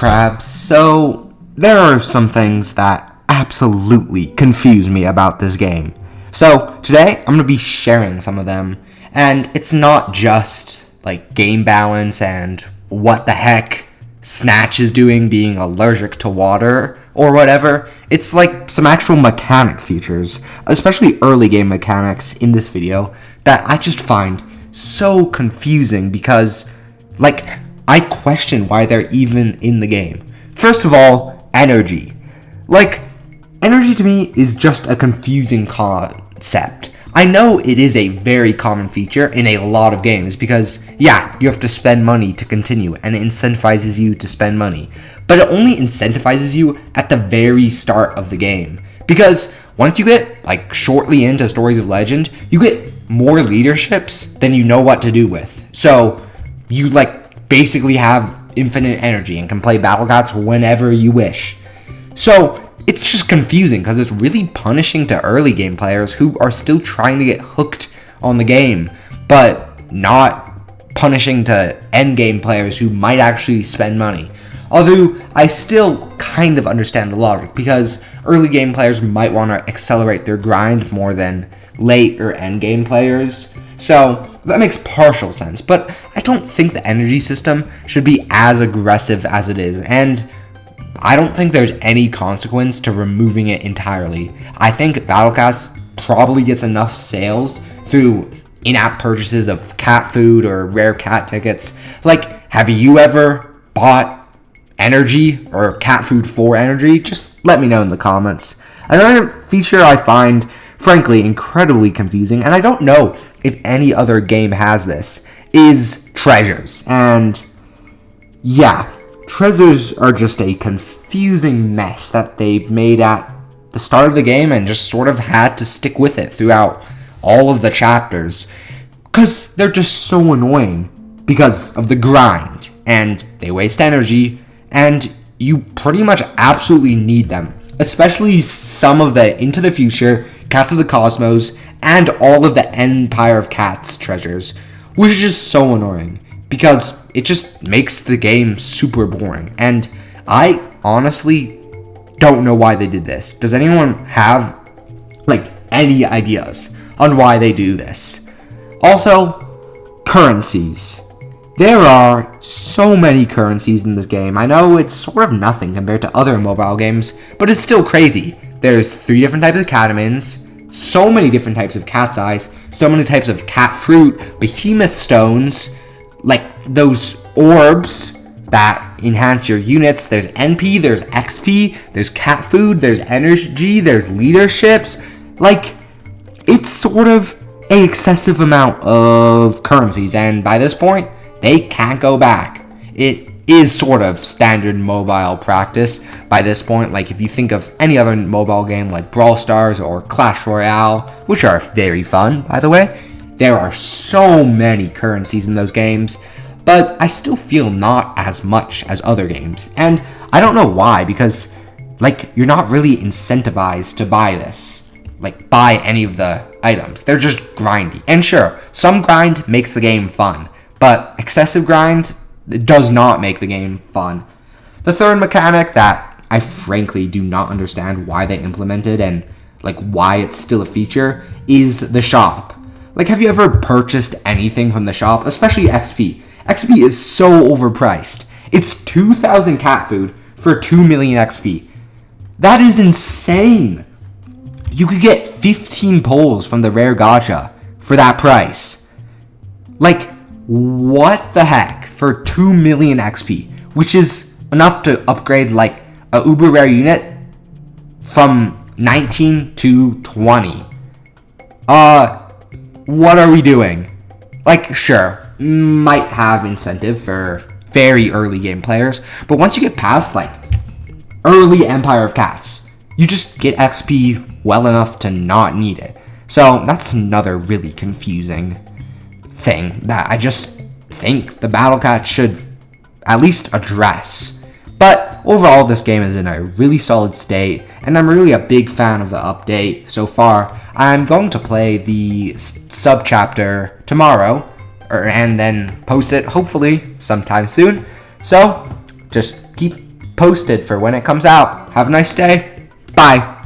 Crabs. So, there are some things that absolutely confuse me about this game. So, today I'm going to be sharing some of them, and it's not just like game balance and what the heck Snatch is doing being allergic to water or whatever. It's like some actual mechanic features, especially early game mechanics in this video, that I just find so confusing because, like, I question why they're even in the game. First of all, energy. Like, energy to me is just a confusing concept. I know it is a very common feature in a lot of games because, yeah, you have to spend money to continue and it incentivizes you to spend money. But it only incentivizes you at the very start of the game. Because once you get, like, shortly into Stories of Legend, you get more leaderships than you know what to do with. So, you, like, basically have infinite energy and can play Battle Cats whenever you wish. So, it's just confusing because it's really punishing to early game players who are still trying to get hooked on the game, but not punishing to end game players who might actually spend money. Although I still kind of understand the logic because early game players might want to accelerate their grind more than late or end game players. So that makes partial sense, but I don't think the energy system should be as aggressive as it is, and I don't think there's any consequence to removing it entirely. I think Battlecast probably gets enough sales through in-app purchases of cat food or rare cat tickets. Like, have you ever bought energy or cat food for energy? Just let me know in the comments. Another feature I find, frankly, incredibly confusing, and I don't know if any other game has this, is treasures. And yeah, treasures are just a confusing mess that they've made at the start of the game and just sort of had to stick with it throughout all of the chapters. Because they're just so annoying because of the grind, and they waste energy, and you pretty much absolutely need them. Especially some of the Into the Future, Cats of the Cosmos, and all of the Empire of Cats treasures, which is just so annoying because it just makes the game super boring. And I honestly don't know why they did this. Does anyone have, like, any ideas on why they do this? Also, currencies. There are so many currencies in this game. I know it's sort of nothing compared to other mobile games, but it's still crazy. There's 3 different types of catamins, so many different types of cat's eyes, so many types of cat fruit, behemoth stones, like those orbs that enhance your units. There's NP, there's XP, there's cat food, there's energy, there's leaderships. Like, it's sort of an excessive amount of currencies, and by this point, they can't go back. It is sort of standard mobile practice by this point. Like, if you think of any other mobile game like Brawl Stars or Clash Royale, which are very fun, by the way, there are so many currencies in those games, but I still feel not as much as other games. And I don't know why, because, like, you're not really incentivized to buy this. Like, buy any of the items. They're just grindy. And sure, some grind makes the game fun, but excessive grind does not make the game fun. The third mechanic that I frankly do not understand why they implemented and, like, why it's still a feature is the shop. Like, have you ever purchased anything from the shop? Especially XP. XP is so overpriced. It's 2,000 cat food for 2 million XP. That is insane. You could get 15 poles from the rare gacha for that price. Like, what the heck for 2 million XP, which is enough to upgrade, like, a uber rare unit from 19 to 20. What are we doing? Like, sure, might have incentive for very early game players, but once you get past, like, early Empire of Cats, you just get XP well enough to not need it. So that's another really confusing thing that I just think the Battle Cat should at least address. But overall, this game is in a really solid state, and I'm really a big fan of the update so far. I'm going to play the sub-chapter tomorrow, and then post it hopefully sometime soon. So just keep posted for when it comes out. Have a nice day. Bye.